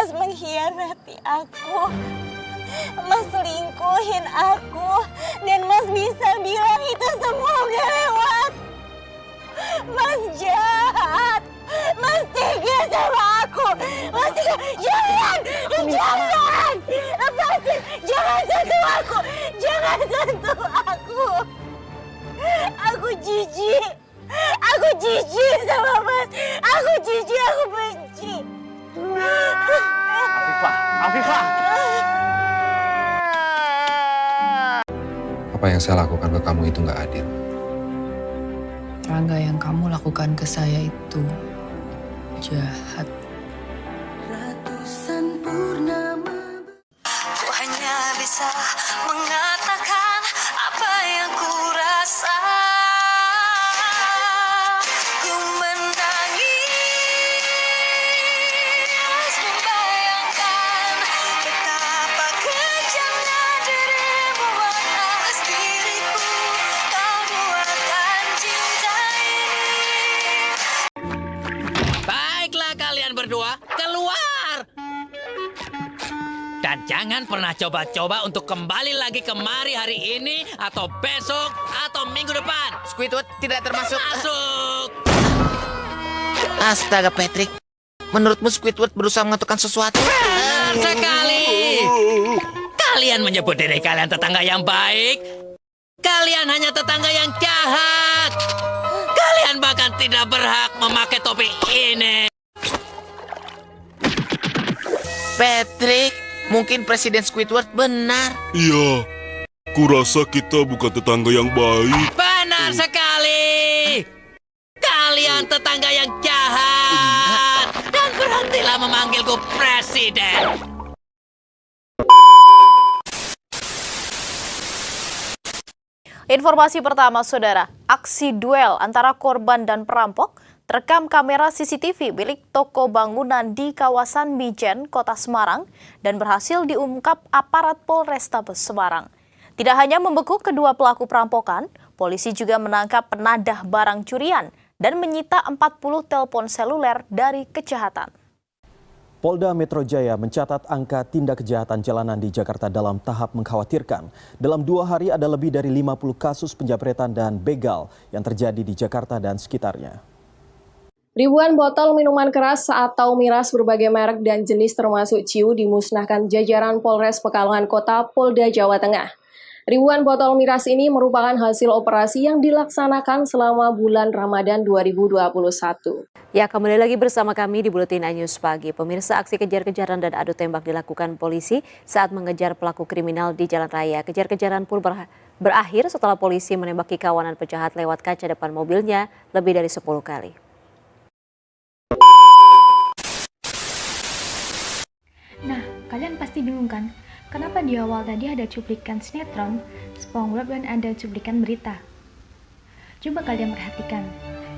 Mas mengkhianati aku. Mas selingkuhin aku. Dan Mas bisa bilang itu semua udah lewat. Mas jahat. Mas tega sama aku. Mas tega. Jangan. Jangan. Lepasin. Jangan sentuh aku. Jangan sentuh aku. Aku jijik. Aku jijik sama Mas. Aku jijik. Aku benci. Afifah. Apa yang saya lakukan ke kamu itu nggak adil. Rangga, yang kamu lakukan ke saya itu jahat. Ratusan purnama, ku hanya bisa mengatakan apa yang ku rasa. Ku menangis membayangkan betapa kejamnya dirimu atas diriku. Kau buatkan cinta ini. Baiklah kalian berdua, keluar! Dan jangan pernah coba-coba untuk kembali lagi kemari hari ini, atau besok, atau minggu depan. Squidward tidak termasuk. Masuk! Astaga, Patrick. Menurutmu Squidward berusaha menentukan sesuatu? Benar sekali! Kalian menyebut diri kalian tetangga yang baik. Kalian hanya tetangga yang jahat. Kalian bahkan tidak berhak memakai topi ini. Patrick, mungkin Presiden Squidward benar. Iya, kurasa kita bukan tetangga yang baik. Benar sekali! Kalian tetangga yang jahat! Dan berhentilah memanggilku presiden! Informasi pertama, saudara. Aksi duel antara korban dan perampok terekam kamera CCTV milik toko bangunan di kawasan Mijen, Kota Semarang, dan berhasil diungkap aparat Polrestabes Semarang. Tidak hanya membekuk kedua pelaku perampokan, polisi juga menangkap penadah barang curian dan menyita 40 telepon seluler dari kejahatan. Polda Metro Jaya mencatat angka tindak kejahatan jalanan di Jakarta dalam tahap mengkhawatirkan. Dalam 2 hari ada lebih dari 50 kasus penjamretan dan begal yang terjadi di Jakarta dan sekitarnya. Ribuan botol minuman keras atau miras berbagai merek dan jenis termasuk ciu dimusnahkan jajaran Polres Pekalongan Kota, Polda Jawa Tengah. Ribuan botol miras ini merupakan hasil operasi yang dilaksanakan selama bulan Ramadan 2021. Ya, kembali lagi bersama kami di Buletin News Pagi. Pemirsa, aksi kejar-kejaran dan adu tembak dilakukan polisi saat mengejar pelaku kriminal di jalan raya. Kejar-kejaran pun berakhir setelah polisi menembaki kawanan penjahat lewat kaca depan mobilnya lebih dari 10 kali. Nah, kalian pasti bingung kan? Kenapa di awal tadi ada cuplikan sinetron, SpongeBob, dan ada cuplikan berita? Coba kalian perhatikan,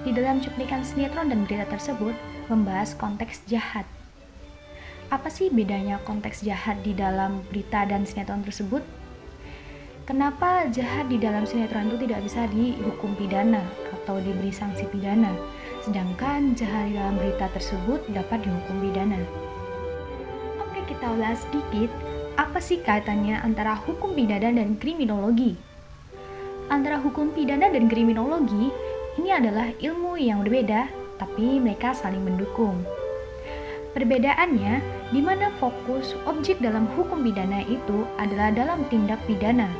di dalam cuplikan sinetron dan berita tersebut membahas konteks jahat. Apa sih bedanya konteks jahat di dalam berita dan sinetron tersebut? Kenapa jahat di dalam sinetron itu tidak bisa dihukum pidana atau diberi sanksi pidana, sedangkan jahat di dalam berita tersebut dapat dihukum pidana? Oke, kita ulas sedikit. Apa sih kaitannya antara hukum pidana dan kriminologi? Antara hukum pidana dan kriminologi, ini adalah ilmu yang berbeda, tapi mereka saling mendukung. Perbedaannya, di mana fokus objek dalam hukum pidana itu adalah dalam tindak pidana,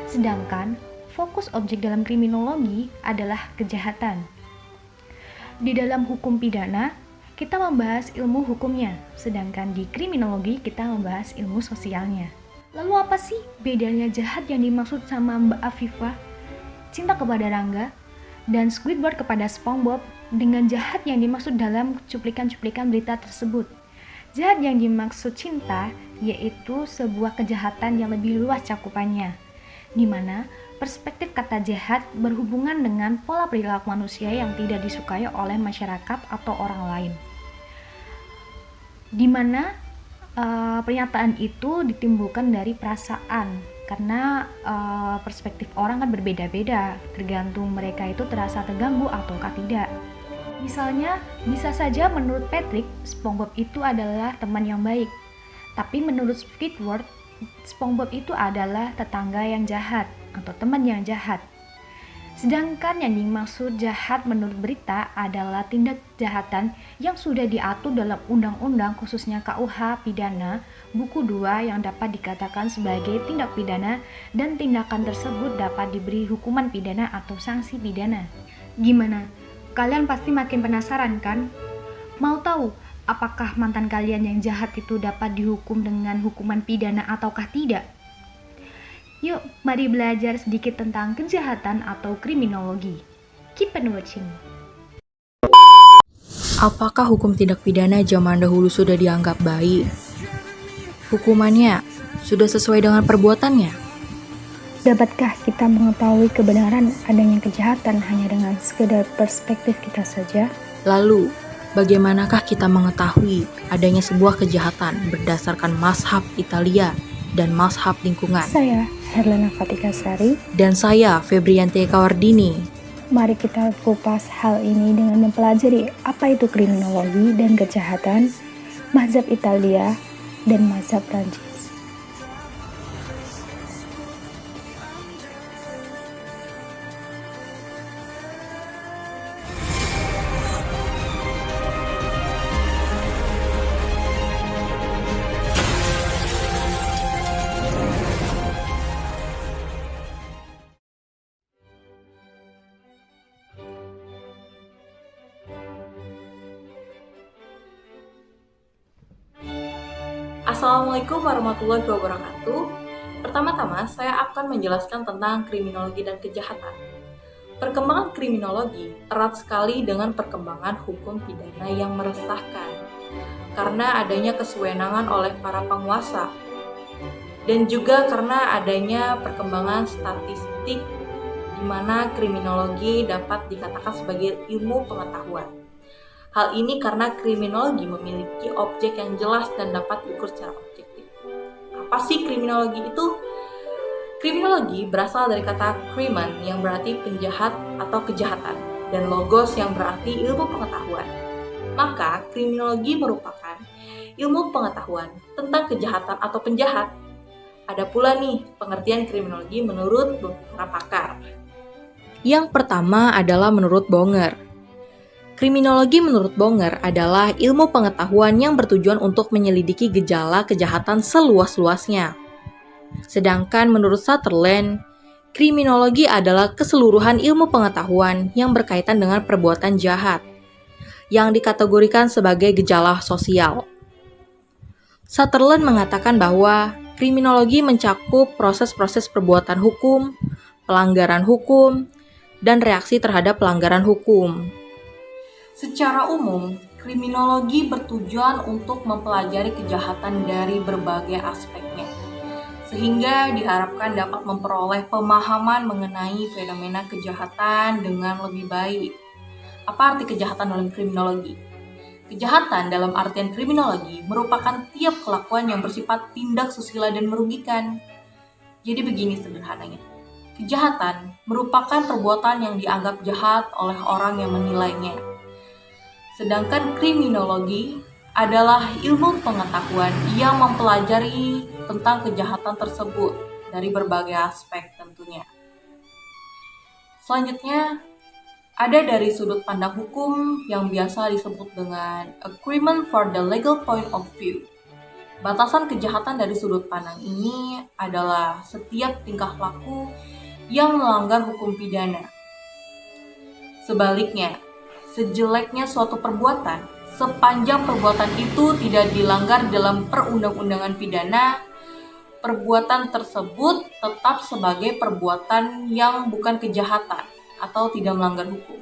sedangkan fokus objek dalam kriminologi adalah kejahatan. Di dalam hukum pidana, kita membahas ilmu hukumnya, sedangkan di kriminologi kita membahas ilmu sosialnya. Lalu apa sih bedanya jahat yang dimaksud sama Mbak Afifah, cinta kepada Rangga, dan Squidward kepada SpongeBob dengan jahat yang dimaksud dalam cuplikan-cuplikan berita tersebut? Jahat yang dimaksud cinta yaitu sebuah kejahatan yang lebih luas cakupannya, di mana perspektif kata jahat berhubungan dengan pola perilaku manusia yang tidak disukai oleh masyarakat atau orang lain. Di mana pernyataan itu ditimbulkan dari perasaan, karena perspektif orang kan berbeda-beda, tergantung mereka itu terasa terganggu ataukah tidak. Misalnya, bisa saja menurut Patrick, SpongeBob itu adalah teman yang baik. Tapi menurut Squidward, SpongeBob itu adalah tetangga yang jahat atau teman yang jahat. Sedangkan yang dimaksud jahat menurut berita adalah tindak kejahatan yang sudah diatur dalam undang-undang khususnya KUH pidana buku 2 yang dapat dikatakan sebagai tindak pidana dan tindakan tersebut dapat diberi hukuman pidana atau sanksi pidana. Gimana? Kalian pasti makin penasaran kan? Mau tahu apakah mantan kalian yang jahat itu dapat dihukum dengan hukuman pidana ataukah tidak? Yuk, mari belajar sedikit tentang kejahatan atau kriminologi. Keep on watching. Apakah hukum tindak pidana zaman dahulu sudah dianggap baik? Hukumannya sudah sesuai dengan perbuatannya? Dapatkah kita mengetahui kebenaran adanya kejahatan hanya dengan sekedar perspektif kita saja? Lalu, bagaimanakah kita mengetahui adanya sebuah kejahatan berdasarkan mazhab Italia dan mazhab lingkungan? Saya, Herlana Fatikasari. Dan saya, Febriante Kawardini. Mari kita kupas hal ini dengan mempelajari apa itu kriminologi dan kejahatan, mazhab Italia, dan mazhab Prancis. Assalamualaikum warahmatullahi wabarakatuh. Pertama-tama, saya akan menjelaskan tentang kriminologi dan kejahatan. Perkembangan kriminologi erat sekali dengan perkembangan hukum pidana yang meresahkan, karena adanya kesewenangan oleh para penguasa, dan juga karena adanya perkembangan statistik di mana kriminologi dapat dikatakan sebagai ilmu pengetahuan. Hal ini karena kriminologi memiliki objek yang jelas dan dapat diukur secara objektif. Apa sih kriminologi itu? Kriminologi berasal dari kata krimen yang berarti penjahat atau kejahatan, dan logos yang berarti ilmu pengetahuan. Maka, kriminologi merupakan ilmu pengetahuan tentang kejahatan atau penjahat. Ada pula nih pengertian kriminologi menurut beberapa pakar. Yang pertama adalah menurut Bonger. Kriminologi menurut Bonger adalah ilmu pengetahuan yang bertujuan untuk menyelidiki gejala kejahatan seluas-luasnya. Sedangkan menurut Sutherland, kriminologi adalah keseluruhan ilmu pengetahuan yang berkaitan dengan perbuatan jahat, yang dikategorikan sebagai gejala sosial. Sutherland mengatakan bahwa kriminologi mencakup proses-proses perbuatan hukum, pelanggaran hukum, dan reaksi terhadap pelanggaran hukum. Secara umum, kriminologi bertujuan untuk mempelajari kejahatan dari berbagai aspeknya, sehingga diharapkan dapat memperoleh pemahaman mengenai fenomena kejahatan dengan lebih baik. Apa arti kejahatan dalam kriminologi? Kejahatan dalam artian kriminologi merupakan tiap kelakuan yang bersifat tindak susila dan merugikan. Jadi begini sederhananya, kejahatan merupakan perbuatan yang dianggap jahat oleh orang yang menilainya. Sedangkan kriminologi adalah ilmu pengetahuan yang mempelajari tentang kejahatan tersebut dari berbagai aspek tentunya. Selanjutnya, ada dari sudut pandang hukum yang biasa disebut dengan agreement for the legal point of view. Batasan kejahatan dari sudut pandang ini adalah setiap tingkah laku yang melanggar hukum pidana. Sebaliknya, sejeleknya suatu perbuatan, sepanjang perbuatan itu tidak dilanggar dalam perundang-undangan pidana, perbuatan tersebut tetap sebagai perbuatan yang bukan kejahatan atau tidak melanggar hukum.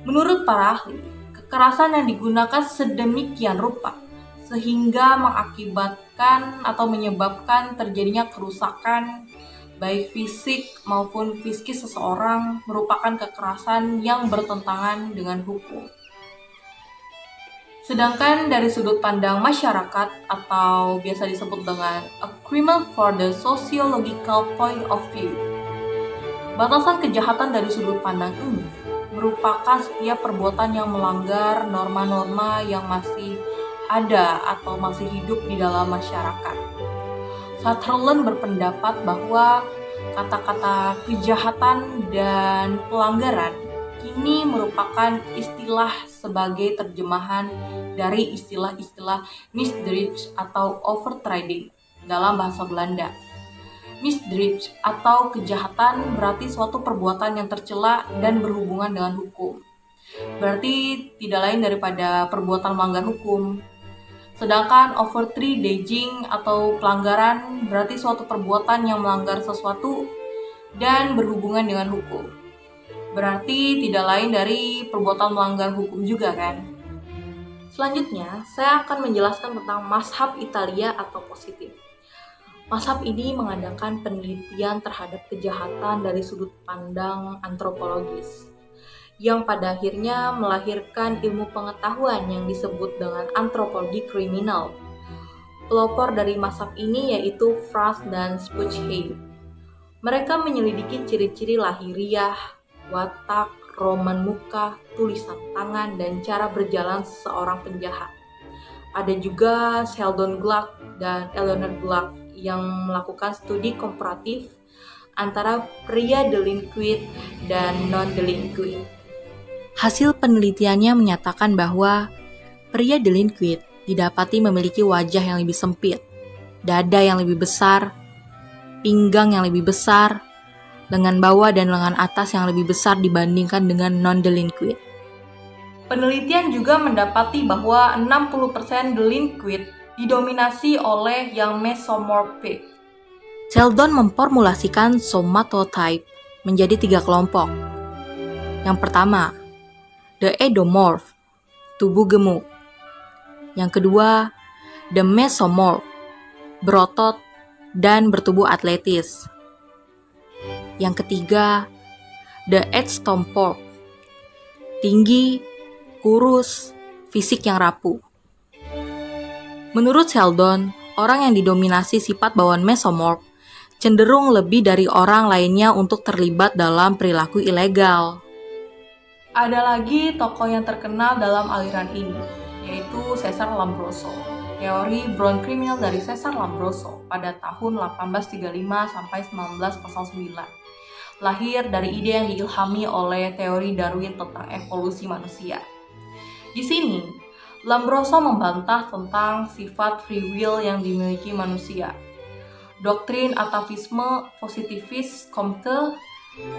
Menurut para ahli, kekerasan yang digunakan sedemikian rupa sehingga mengakibatkan atau menyebabkan terjadinya kerusakan baik fisik maupun psikis seseorang merupakan kekerasan yang bertentangan dengan hukum. Sedangkan dari sudut pandang masyarakat atau biasa disebut dengan agreement for the sociological point of view, batasan kejahatan dari sudut pandang ini merupakan setiap perbuatan yang melanggar norma-norma yang masih ada atau masih hidup di dalam masyarakat. Sutherland berpendapat bahwa kata-kata kejahatan dan pelanggaran kini merupakan istilah sebagai terjemahan dari istilah-istilah misdrijf atau overtreding dalam bahasa Belanda. Misdrijf atau kejahatan berarti suatu perbuatan yang tercela dan berhubungan dengan hukum. Berarti tidak lain daripada perbuatan melanggar hukum. Sedangkan overtreding atau pelanggaran berarti suatu perbuatan yang melanggar sesuatu dan berhubungan dengan hukum. Berarti tidak lain dari perbuatan melanggar hukum juga kan? Selanjutnya, saya akan menjelaskan tentang mazhab Italia atau positif. Mazhab ini mengadakan penelitian terhadap kejahatan dari sudut pandang antropologis, yang pada akhirnya melahirkan ilmu pengetahuan yang disebut dengan antropologi kriminal. Pelopor dari mazhab ini yaitu Franz dan Spuchheim. Mereka menyelidiki ciri-ciri lahiriah, watak, roman muka, tulisan tangan, dan cara berjalan seseorang penjahat. Ada juga Sheldon Gluck dan Eleanor Gluck yang melakukan studi komparatif antara pria delinquent dan non-delinquent. Hasil penelitiannya menyatakan bahwa pria delinquent didapati memiliki wajah yang lebih sempit, dada yang lebih besar, pinggang yang lebih besar, lengan bawah dan lengan atas yang lebih besar dibandingkan dengan non-delinquent. Penelitian juga mendapati bahwa 60% delinquent didominasi oleh yang mesomorphic. Sheldon memformulasikan somatotype menjadi 3 kelompok. Yang pertama, the endomorph, tubuh gemuk. Yang kedua, the mesomorph, berotot dan bertubuh atletis. Yang ketiga, the ectomorph, tinggi, kurus, fisik yang rapuh. Menurut Sheldon, orang yang didominasi sifat bawaan mesomorph cenderung lebih dari orang lainnya untuk terlibat dalam perilaku ilegal. Ada lagi tokoh yang terkenal dalam aliran ini, yaitu Cesar Lombroso. Teori Brown Criminal dari Cesar Lombroso pada tahun 1835 sampai 1909. Lahir dari ide yang diilhami oleh teori Darwin tentang evolusi manusia. Di sini, Lombroso membantah tentang sifat free will yang dimiliki manusia. Doktrin atavisme positivis Comte,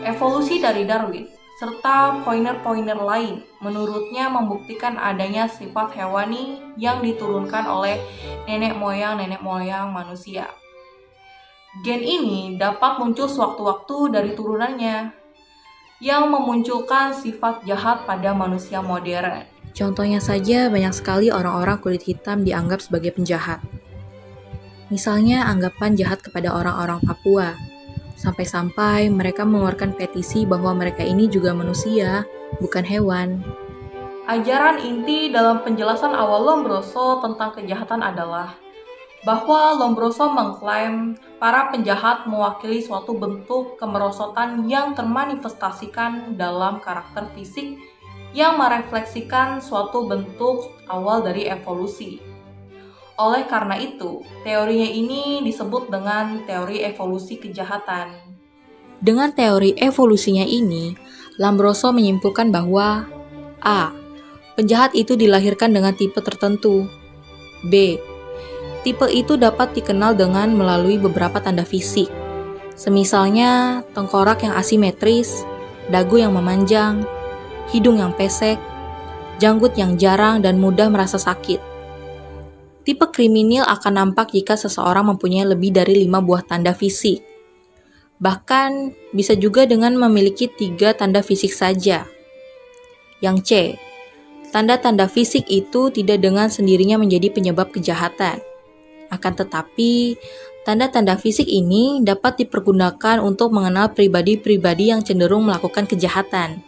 evolusi dari Darwin, serta poiner-poiner lain menurutnya membuktikan adanya sifat hewani yang diturunkan oleh nenek moyang manusia. Gen ini dapat muncul sewaktu-waktu dari turunannya, yang memunculkan sifat jahat pada manusia modern. Contohnya saja banyak sekali orang-orang kulit hitam dianggap sebagai penjahat. Misalnya anggapan jahat kepada orang-orang Papua, sampai-sampai mereka mengeluarkan petisi bahwa mereka ini juga manusia, bukan hewan. Ajaran inti dalam penjelasan awal Lombroso tentang kejahatan adalah bahwa Lombroso mengklaim para penjahat mewakili suatu bentuk kemerosotan yang termanifestasikan dalam karakter fisik yang merefleksikan suatu bentuk awal dari evolusi. Oleh karena itu, teorinya ini disebut dengan teori evolusi kejahatan. Dengan teori evolusinya ini, Lombroso menyimpulkan bahwa A. Penjahat itu dilahirkan dengan tipe tertentu. B. Tipe itu dapat dikenal dengan melalui beberapa tanda fisik, semisalnya tengkorak yang asimetris, dagu yang memanjang, hidung yang pesek, janggut yang jarang dan mudah merasa sakit. Tipe kriminal akan nampak jika seseorang mempunyai lebih dari 5 buah tanda fisik. Bahkan bisa juga dengan memiliki 3 tanda fisik saja. Yang C, tanda-tanda fisik itu tidak dengan sendirinya menjadi penyebab kejahatan. Akan tetapi, tanda-tanda fisik ini dapat dipergunakan untuk mengenal pribadi-pribadi yang cenderung melakukan kejahatan.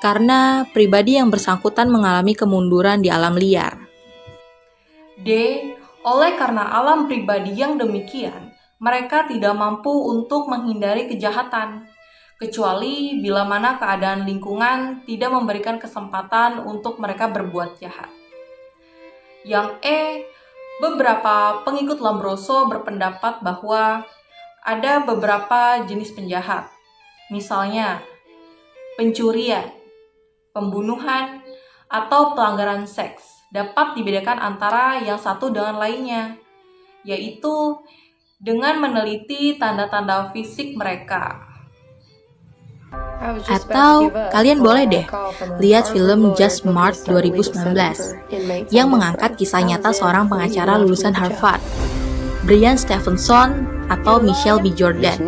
Karena pribadi yang bersangkutan mengalami kemunduran di alam liar. D. Oleh karena alam pribadi yang demikian, mereka tidak mampu untuk menghindari kejahatan. kecuali bila mana keadaan lingkungan tidak memberikan kesempatan untuk mereka berbuat jahat. Yang beberapa pengikut Lombroso berpendapat bahwa ada beberapa jenis penjahat, misalnya pencurian, pembunuhan, atau pelanggaran seks dapat dibedakan antara yang satu dengan lainnya, yaitu dengan meneliti tanda-tanda fisik mereka. Atau kalian boleh deh lihat film Just Smart 2019 yang mengangkat kisah nyata seorang pengacara lulusan Harvard, Brian Stevenson atau Michael B. Jordan,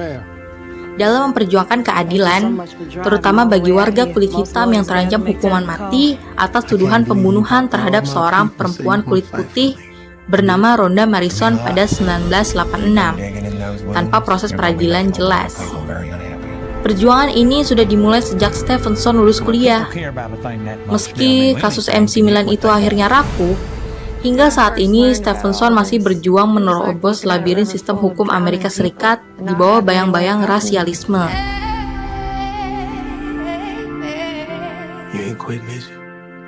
dalam memperjuangkan keadilan, terutama bagi warga kulit hitam yang terancam hukuman mati atas tuduhan pembunuhan terhadap seorang perempuan kulit putih bernama Rhonda Marison pada 1986, tanpa proses peradilan jelas. Perjuangan ini sudah dimulai sejak Stevenson lulus kuliah. Meski kasus MC Milan itu akhirnya rapuh, hingga saat ini Stevenson masih berjuang menerobos labirin sistem hukum Amerika Serikat di bawah bayang-bayang rasialisme. You ain't quitting, is you?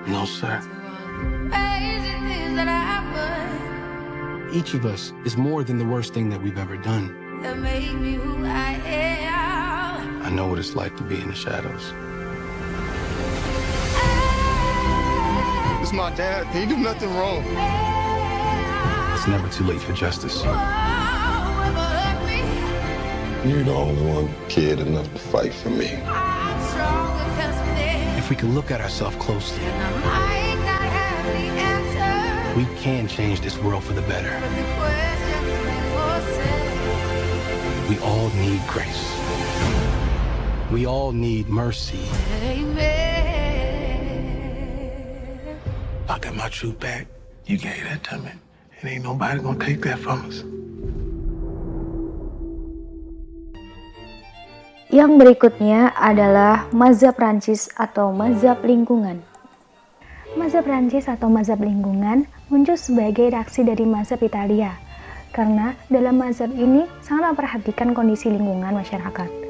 No, sir. Each of us is more than the worst thing that we've ever done. I know what it's like to be in the shadows. It's my dad. He do nothing wrong. It's never too late for justice. You're the only one kid enough to fight for me. If we could look at ourselves closely, we can change this world for the better. We all need grace. We all need mercy. I got my truth back. You gave that to me. And ain't nobody gonna take that from us. Yang berikutnya adalah mazhab Prancis atau mazhab lingkungan. Mazhab Prancis atau mazhab lingkungan muncul sebagai reaksi dari mazhab Italia, karena dalam mazhab ini sangat memperhatikan kondisi lingkungan masyarakat.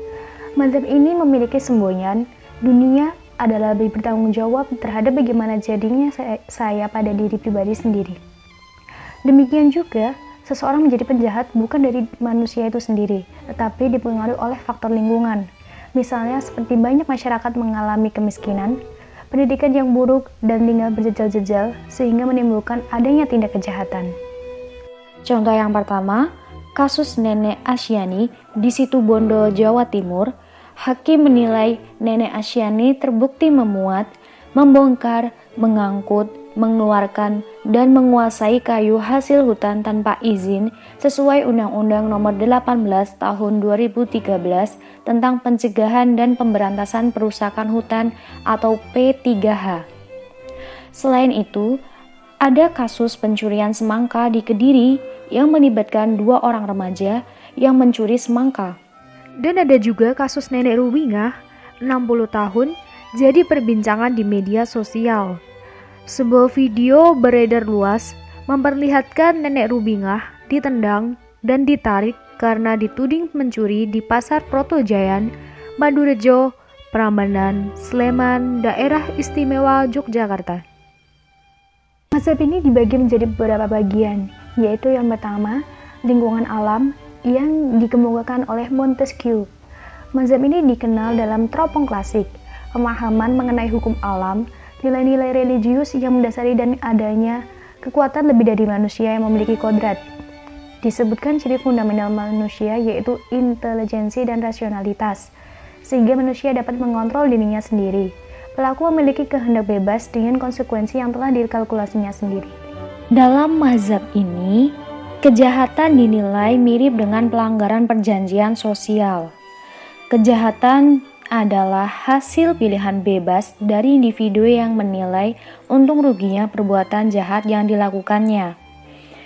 Mazhab ini memiliki semboyan, dunia adalah lebih bertanggung jawab terhadap bagaimana jadinya saya pada diri pribadi sendiri. Demikian juga, seseorang menjadi penjahat bukan dari manusia itu sendiri, tetapi dipengaruhi oleh faktor lingkungan. Misalnya seperti banyak masyarakat mengalami kemiskinan, pendidikan yang buruk, dan tinggal berjejal-jejal sehingga menimbulkan adanya tindak kejahatan. Contoh yang pertama, kasus Nenek Asyani di Situbondo, Jawa Timur. Hakim menilai Nenek Asyani terbukti memuat, membongkar, mengangkut, mengeluarkan, dan menguasai kayu hasil hutan tanpa izin sesuai Undang-Undang Nomor 18 Tahun 2013 tentang Pencegahan dan Pemberantasan Perusakan Hutan atau P3H. Selain itu, ada kasus pencurian semangka di Kediri yang melibatkan 2 orang remaja yang mencuri semangka. Dan ada juga kasus Nenek Rubingah, 60 tahun, jadi perbincangan di media sosial. Sebuah video beredar luas memperlihatkan Nenek Rubingah ditendang dan ditarik karena dituding mencuri di Pasar Protojayan, Madurejo, Prambanan, Sleman, Daerah Istimewa Yogyakarta. Mazhab ini dibagi menjadi beberapa bagian, yaitu yang pertama, lingkungan alam, yang dikemukakan oleh Montesquieu. Mazhab ini dikenal dalam teropong klasik, pemahaman mengenai hukum alam, nilai-nilai religius yang mendasari dan adanya kekuatan lebih dari manusia yang memiliki kodrat. Disebutkan ciri fundamental manusia yaitu intelijensi dan rasionalitas, sehingga manusia dapat mengontrol dirinya sendiri. Pelaku memiliki kehendak bebas dengan konsekuensi yang telah dikalkulasinya sendiri. Dalam mazhab ini, kejahatan dinilai mirip dengan pelanggaran perjanjian sosial. Kejahatan adalah hasil pilihan bebas dari individu yang menilai untung ruginya perbuatan jahat yang dilakukannya.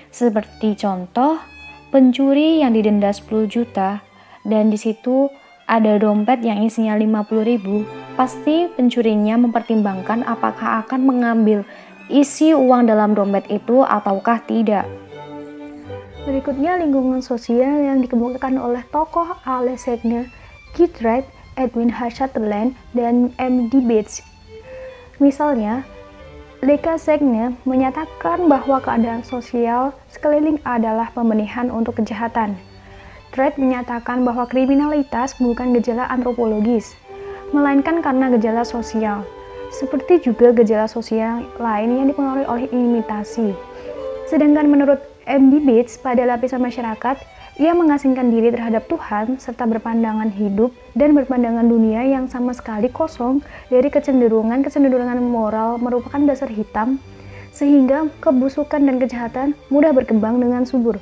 Seperti contoh, pencuri yang didenda 10 juta dan di situ ada dompet yang isinya 50.000, pasti pencurinya mempertimbangkan apakah akan mengambil isi uang dalam dompet itu ataukah tidak. Berikutnya lingkungan sosial yang dikemukakan oleh tokoh Alexander Guthrie Edwin H. Sutherland, dan M.D. Bates. Misalnya, Leka Segne menyatakan bahwa keadaan sosial sekeliling adalah pembenihan untuk kejahatan. Dredd menyatakan bahwa kriminalitas bukan gejala antropologis, melainkan karena gejala sosial, seperti juga gejala sosial lain yang dipengaruhi oleh imitasi. Sedangkan menurut M.D. Bates, pada lapisan masyarakat, ia mengasingkan diri terhadap Tuhan serta berpandangan hidup dan berpandangan dunia yang sama sekali kosong dari kecenderungan moral merupakan dasar hitam, sehingga kebusukan dan kejahatan mudah berkembang dengan subur.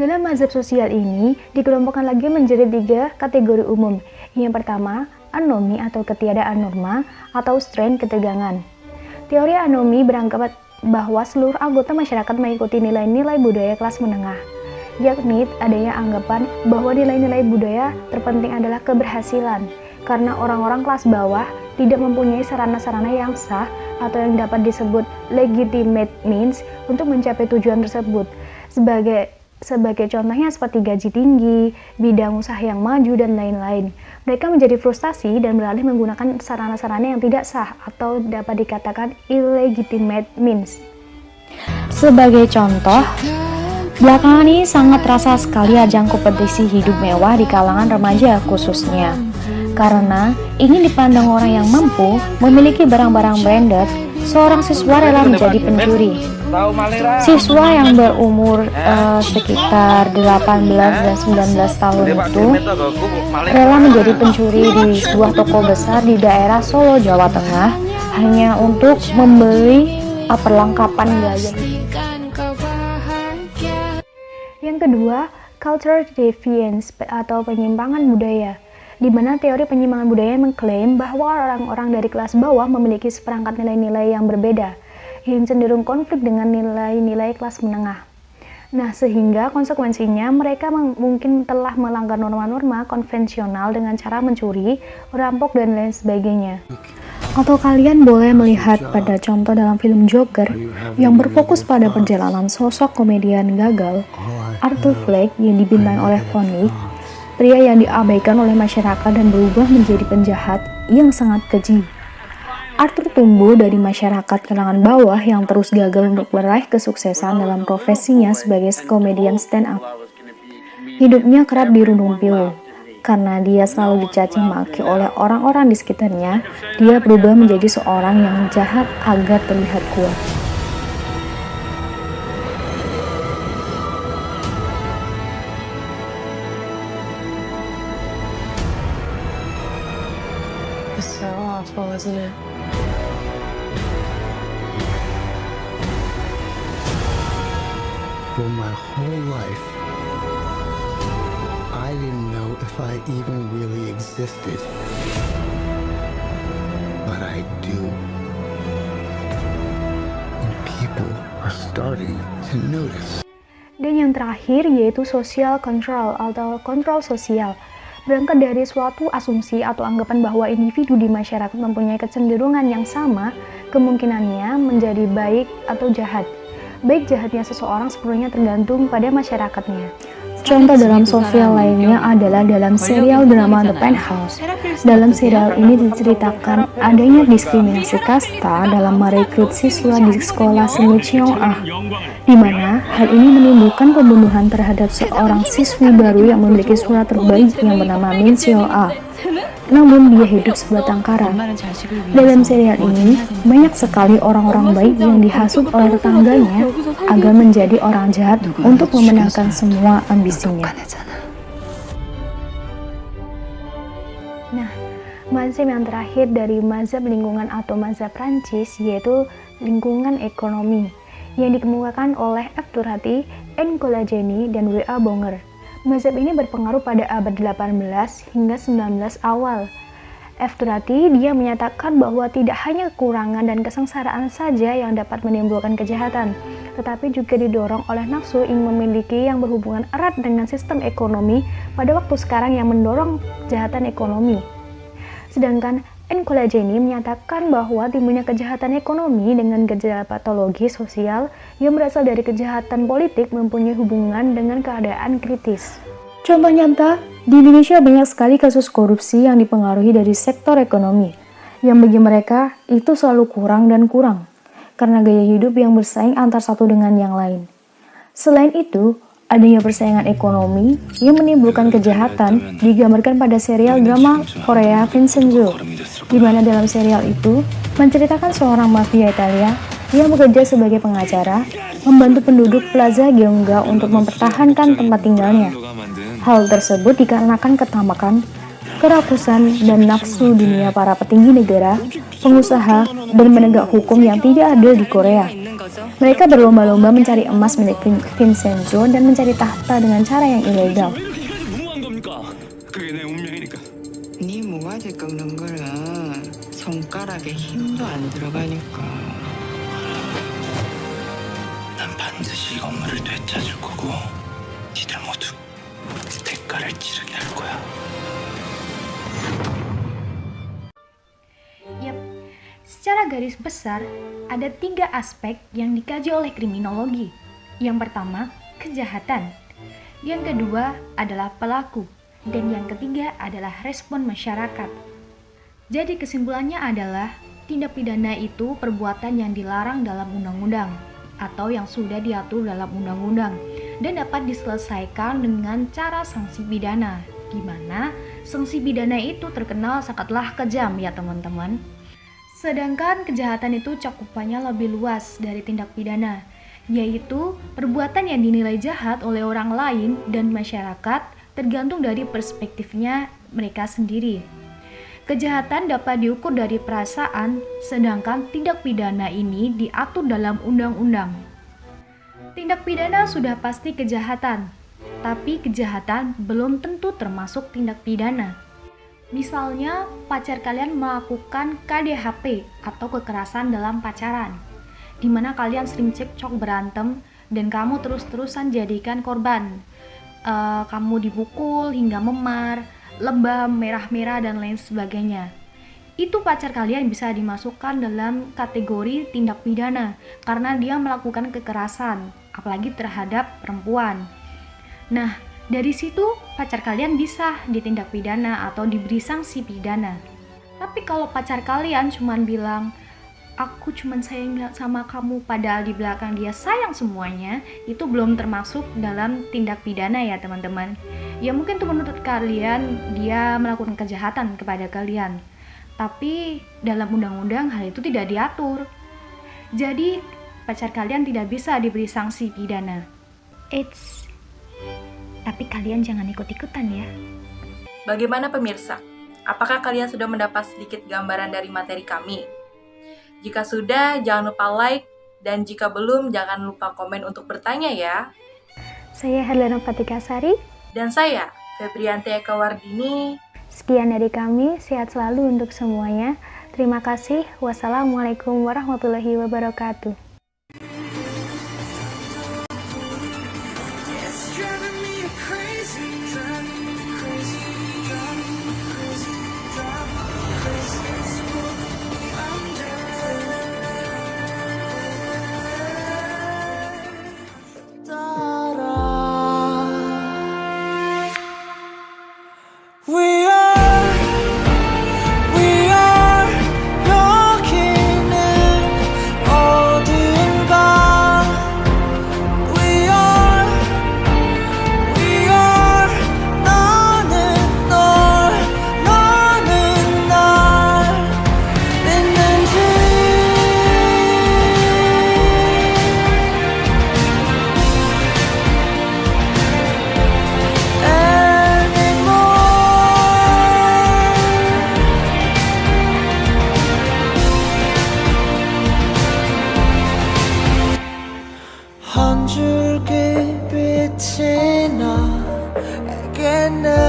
Dalam mazhab sosial ini dikelompokkan lagi menjadi 3 kategori umum. Yang pertama, anomi atau ketiadaan norma atau strain ketegangan. Teori anomi beranggapan bahwa seluruh anggota masyarakat mengikuti nilai-nilai budaya kelas menengah, yakni adanya anggapan bahwa nilai-nilai budaya terpenting adalah keberhasilan, karena orang-orang kelas bawah tidak mempunyai sarana-sarana yang sah atau yang dapat disebut legitimate means untuk mencapai tujuan tersebut. Sebagai contohnya seperti gaji tinggi, bidang usaha yang maju, dan lain-lain. Mereka menjadi frustasi dan beralih menggunakan sarana-sarana yang tidak sah atau dapat dikatakan illegitimate means. Sebagai contoh, belakangan ini sangat terasa sekali ajang kompetisi hidup mewah di kalangan remaja khususnya. Karena ingin dipandang orang yang mampu, memiliki barang-barang branded, seorang siswa rela menjadi pencuri. Siswa yang berumur sekitar 18 dan 19 tahun itu rela menjadi pencuri di sebuah toko besar di daerah Solo, Jawa Tengah hanya untuk membeli perlengkapan gaya. Yang kedua, cultural deviance atau penyimpangan budaya, di mana teori penyimpangan budaya mengklaim bahwa orang-orang dari kelas bawah memiliki seperangkat nilai-nilai yang berbeda, yang cenderung konflik dengan nilai-nilai kelas menengah. Nah, sehingga konsekuensinya mereka mungkin telah melanggar norma-norma konvensional dengan cara mencuri, merampok, dan lain sebagainya. Atau kalian boleh melihat pada contoh dalam film Joker yang berfokus pada perjalanan sosok komedian gagal, Arthur Fleck, yang dibintangi oleh Von, pria yang diabaikan oleh masyarakat dan berubah menjadi penjahat yang sangat keji. Arthur tumbuh dari masyarakat kalangan bawah yang terus gagal untuk meraih kesuksesan dalam profesinya sebagai komedian stand-up. Hidupnya kerap dirundung pilu. Karena dia selalu dicaci maki oleh orang-orang di sekitarnya, dia berubah menjadi seorang yang jahat agar terlihat kuat. It's so awful, isn't it? For my whole life, I didn't know if I even really existed. But I do. And people are starting to notice. Dan yang terakhir yaitu social control atau kontrol sosial. Berangkat dari suatu asumsi atau anggapan bahwa individu di masyarakat mempunyai kecenderungan yang sama, kemungkinannya menjadi baik atau jahat. Baik jahatnya seseorang sepenuhnya tergantung pada masyarakatnya. Contoh dalam sosial lainnya adalah dalam serial drama The Penthouse. Dalam serial ini diceritakan adanya diskriminasi kasta dalam merekrut siswa di sekolah seni Cheong-ah, di mana hal ini menimbulkan pembunuhan terhadap seorang siswi baru yang memiliki surat terbaik yang bernama Min Cheong-ah. Namun dia hidup sebatang kara. Dalam serial ini, banyak sekali orang-orang baik yang dihasut oleh tetangganya agar menjadi orang jahat untuk memenangkan semua ambisinya. Nah, mazhab yang terakhir dari mazhab lingkungan atau mazhab Prancis yaitu lingkungan ekonomi yang dikemukakan oleh F. Turati, N. Colageni, dan W. A. Bonger. Mazhab ini berpengaruh pada abad 18 hingga 19 awal. F. Turati, dia menyatakan bahwa tidak hanya kekurangan dan kesengsaraan saja yang dapat menimbulkan kejahatan, tetapi juga didorong oleh nafsu ingin memiliki yang berhubungan erat dengan sistem ekonomi pada waktu sekarang yang mendorong kejahatan ekonomi. Sedangkan N. Colageni menyatakan bahwa timbulnya kejahatan ekonomi dengan gejala patologi sosial yang berasal dari kejahatan politik mempunyai hubungan dengan keadaan kritis. Contoh nyata Di Indonesia banyak sekali kasus korupsi yang dipengaruhi dari sektor ekonomi, yang bagi mereka itu selalu kurang dan kurang, karena gaya hidup yang bersaing antar satu dengan yang lain. Selain itu, adanya persaingan ekonomi yang menimbulkan kejahatan digambarkan pada serial drama Korea Vincenzo, di mana dalam serial itu menceritakan seorang mafia Italia yang bekerja sebagai pengacara, membantu penduduk Plaza Gyeongga untuk mempertahankan tempat tinggalnya. Hal tersebut dikarenakan ketamakan, kerakusan, dan nafsu dunia para petinggi negara, pengusaha, dan penegak hukum yang tidak adil di Korea. Mereka berlomba-lomba mencari emas milik Vincenzo dan mencari tahta dengan cara yang ilegal. 네 모가지 꺾는 거는 손가락에 힘도 안 들어가니까. 난 반드시 이 건물을 되찾을 거고 니들 모두 대가를 치르게 할 거야. Yap, secara garis besar, ada 3 aspek yang dikaji oleh kriminologi. Yang pertama, kejahatan. Yang kedua adalah pelaku. Dan yang ketiga adalah respon masyarakat. Jadi kesimpulannya adalah, tindak pidana itu perbuatan yang dilarang dalam undang-undang atau yang sudah diatur dalam undang-undang dan dapat diselesaikan dengan cara sanksi pidana, di mana sanksi pidana itu terkenal sangatlah kejam ya teman-teman. Sedangkan kejahatan itu cakupannya lebih luas dari tindak pidana, yaitu perbuatan yang dinilai jahat oleh orang lain dan masyarakat tergantung dari perspektifnya mereka sendiri. Kejahatan dapat diukur dari perasaan, sedangkan tindak pidana ini diatur dalam undang-undang. Tindak pidana sudah pasti kejahatan, tapi kejahatan belum tentu termasuk tindak pidana. Misalnya, pacar kalian melakukan KDHP atau kekerasan dalam pacaran, di mana kalian sering cekcok berantem dan kamu terus-terusan jadikan korban. Kamu dipukul hingga memar, lebam, merah-merah, dan lain sebagainya. Itu pacar kalian bisa dimasukkan dalam kategori tindak pidana karena dia melakukan kekerasan, apalagi terhadap perempuan. Nah, dari situ pacar kalian bisa ditindak pidana atau diberi sanksi pidana. Tapi kalau pacar kalian cuman bilang, aku cuman sayang sama kamu, padahal di belakang dia sayang semuanya, itu belum termasuk dalam tindak pidana ya teman-teman. Ya mungkin tuh menurut kalian dia melakukan kejahatan kepada kalian, tapi dalam undang-undang hal itu tidak diatur. Jadi pacar kalian tidak bisa diberi sanksi pidana. Tapi kalian jangan ikut-ikutan ya. Bagaimana pemirsa? Apakah kalian sudah mendapat sedikit gambaran dari materi kami? Jika sudah, jangan lupa like, dan jika belum, jangan lupa komen untuk bertanya ya. Saya Herlana Patikasari. Dan saya, Febrianti Eka Wardini. Sekian dari kami, sehat selalu untuk semuanya. Terima kasih. Wassalamualaikum warahmatullahi wabarakatuh. 한 줄기 빛이 나에게 내려